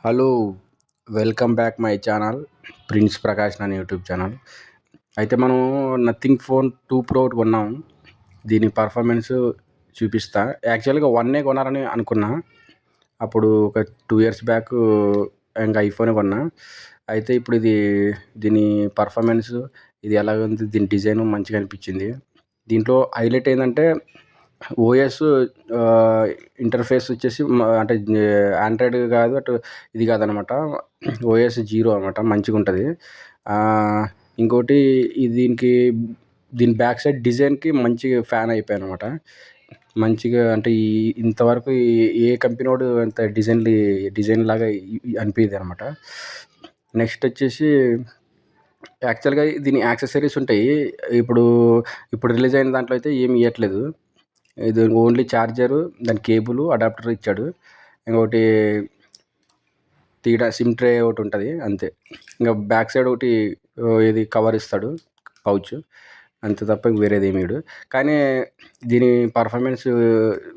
Hello, welcome back my channel prince Prakash నా YouTube channel. అయితే మనం నథింగ్ ఫోన్ 2 ప్రో ఒకటి కొన్నాం. దీని పర్ఫార్మెన్స్ చూపిస్తా. యాక్చువల్గా 1 కొనాలని అనుకున్నా. అప్పుడు ఒక 2 ఇయర్స్ బ్యాక్ ఇంకా ఐఫోనే కొన్నా. అయితే ఇప్పుడు దీని పర్ఫార్మెన్స్ ఇది ఎలాగుంది, దీని డిజైన్ మంచిగా అనిపించింది. దీంట్లో హైలైట్ ఏంటంటే ఓఎస్ ఇంటర్ఫేస్ వచ్చేసి అంటే ఆండ్రాయిడ్ కాదు, అటు ఇది కాదనమాట. ఓఎస్ 0 అనమాట, మంచిగా ఉంటుంది. ఇంకోటి దీని బ్యాక్ సైడ్ డిజైన్కి మంచిగా ఫ్యాన్ అయిపోయాను అనమాట. మంచిగా అంటే ఇంతవరకు ఏ కంపెనీ వాడు అంత డిజైన్ లాగా అనిపించదు అనమాట. నెక్స్ట్ వచ్చేసి యాక్చువల్గా దీని యాక్సెసరీస్ ఉంటాయి. ఇప్పుడు రిలీజ్ అయిన దాంట్లో అయితే ఏమి ఇవ్వట్లేదు. ఇది ఓన్లీ ఛార్జరు, దాని కేబుల్, అడాప్టర్ ఇచ్చాడు. ఇంకొకటి సిమ్ ట్రే ఒకటి ఉంటుంది అంతే. ఇంకా బ్యాక్ సైడ్ ఒకటి ఇది కవర్ ఇస్తాడు, పౌచ్, అంతే తప్ప వేరేది ఏమి ఇవ్వడు. కానీ దీని పర్ఫార్మెన్స్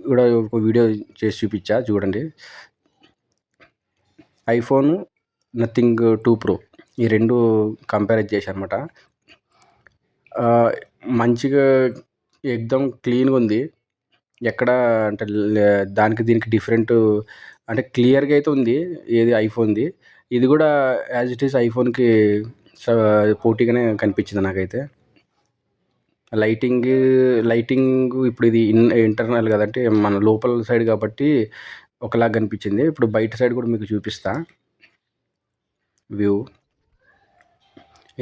కూడా ఒక వీడియో చేసి చూపించా, చూడండి. ఐఫోన్ నథింగ్ 2 ప్రో ఈ రెండు కంపేర్ చేశాను అనమాట. మంచిగా ఎక్దమ్ క్లీన్గా ఉంది. ఎక్కడ అంటే దానికి దీనికి డిఫరెంట్ అంటే క్లియర్గా అయితే ఉంది ఏది ఐఫోన్ది. ఇది కూడా యాజ్ ఇట్ ఈస్ ఐఫోన్కి పోటీగానే కనిపించింది నాకైతే. లైటింగ్ ఇప్పుడు ఇది ఇంటర్నల్ కదంటే మన లోపల సైడ్ కాబట్టి ఒకలాగా కనిపించింది. ఇప్పుడు బయట సైడ్ కూడా మీకు చూపిస్తా వ్యూ.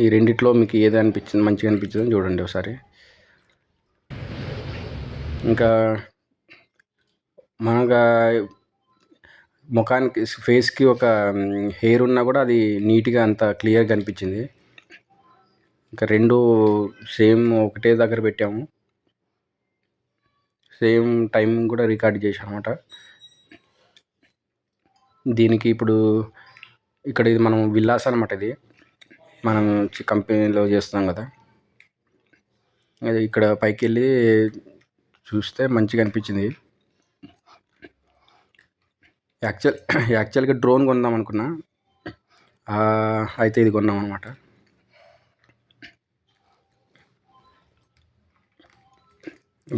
ఈ రెండిట్లో మీకు ఏది అనిపించింది, మంచిగా అనిపించింది చూడండి ఒకసారి. ఇంకా మనగా ముఖానికి ఫేస్కి ఒక హెయిర్ ఉన్నా కూడా అది నీట్గా అంత క్లియర్గా అనిపించింది. ఇంకా రెండు సేమ్ ఒకటే దగ్గర పెట్టాము, సేమ్ టైం కూడా రికార్డ్ చేసాం అనమాట. దీనికి ఇప్పుడు ఇక్కడ ఇది మనం విల్లాస్ అనమాట. ఇది మనం కంపెనీలో చేస్తున్నాం కదా, అది ఇక్కడ పైకి వెళ్ళి చూస్తే మంచిగా అనిపించింది. యాక్చువల్గా డ్రోన్ కొందాం అనుకున్నా, అయితే ఇది కొన్నాం అనమాట.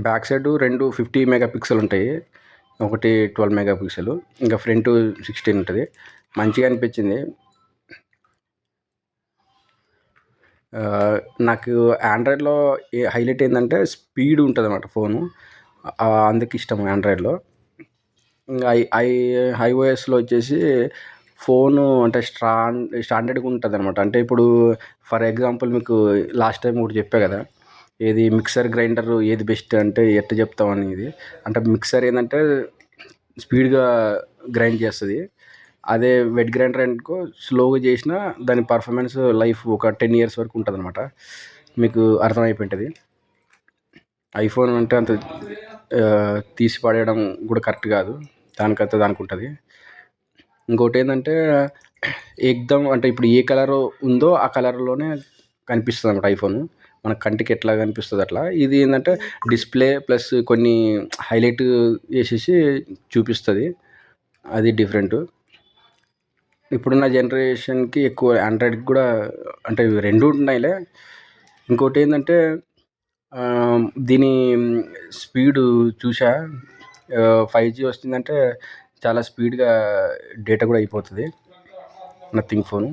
బ్యాక్ సైడ్ రెండు 50 మెగాపిక్సెల్ ఉంటాయి, ఒకటి 12 మెగాపిక్సెల్, ఇంకా ఫ్రంట్ 16 ఉంటుంది. మంచిగా అనిపించింది. నాకు ఆండ్రాయిడ్లో హైలైట్ ఏంటంటే స్పీడ్ ఉంటుంది అన్నమాట ఫోను, అందుకు ఇష్టం ఆండ్రాయిడ్లో. ఇంకా ఐఓఎస్లో వచ్చేసి ఫోను అంటే స్టాండర్డ్గా ఉంటుంది అనమాట. అంటే ఇప్పుడు ఫర్ ఎగ్జాంపుల్ మీకు లాస్ట్ టైం ఒకటి చెప్పా కదా, ఏది మిక్సర్ గ్రైండర్ ఏది బెస్ట్ అంటే ఎట్లా చెప్తామని. ఇది అంటే మిక్సర్ ఏంటంటే స్పీడ్గా గ్రైండ్ చేస్తుంది. అదే వెట్ గ్రైండర్ అనుకో స్లోగా చేసినా దాని పర్ఫార్మెన్స్ లైఫ్ ఒక 10 years వరకు ఉంటుంది అనమాట. మీకు అర్థమైపోయింటుంది. ఐఫోన్ అంటే అంత తీసి పడేయడం కూడా కరెక్ట్ కాదు, దానికి ఉంటుంది. ఇంకోటి ఏంటంటే ఎక్దమ్ అంటే ఇప్పుడు ఏ కలర్ ఉందో ఆ కలర్లోనే కనిపిస్తుంది అనమాట ఐఫోన్, మన కంటికి ఎట్లా కనిపిస్తుంది అట్లా. ఇది ఏంటంటే డిస్ప్లే ప్లస్ కొన్ని హైలైట్ వేసేసి చూపిస్తుంది, అది డిఫరెంట్. ఇప్పుడున్న జనరేషన్కి ఎక్కువ ఆండ్రాయిడ్కి కూడా అంటే ఇవి రెండు ఉన్నాయిలే. ఇంకోటి ఏంటంటే దీని స్పీడు చూసా, 5G వస్తుందంటే చాలా స్పీడ్గా డేటా కూడా అయిపోతుంది నథింగ్ ఫోను.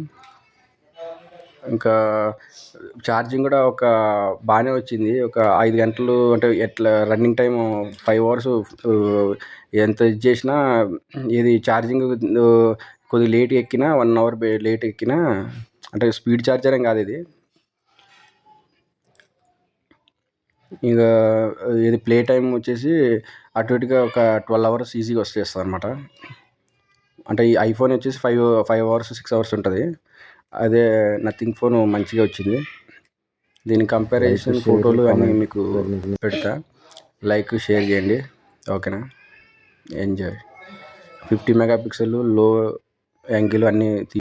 ఇంకా ఛార్జింగ్ కూడా ఒక బాగానే వచ్చింది, ఒక 5 గంటలు. అంటే ఎట్లా రన్నింగ్ టైం 5 hours ఎంత ఇది చేసినా, ఇది ఛార్జింగ్ కొద్దిగా లేట్ ఎక్కినా 1 hour లేట్ ఎక్కినా, అంటే స్పీడ్ ఛార్జర్ ఏం కాదు ఇది. ఇక ఇది ప్లే టైం వచ్చేసి అటు ఇటుగా ఒక 12 hours ఈజీగా వచ్చేస్తుంది అనమాట. అంటే ఈ ఐఫోన్ వచ్చేసి 5 hours 6 hours ఉంటుంది, అదే నథింగ్ ఫోన్ మంచిగా వచ్చింది. దీని కంపారిజన్ ఫోటోలు అన్నీ మీకు పెడతా, లైక్ షేర్ చేయండి, ఓకేనా. ఎంజాయ్. 50 మెగాపిక్సెల్ లో యాంగిల్ అన్నీ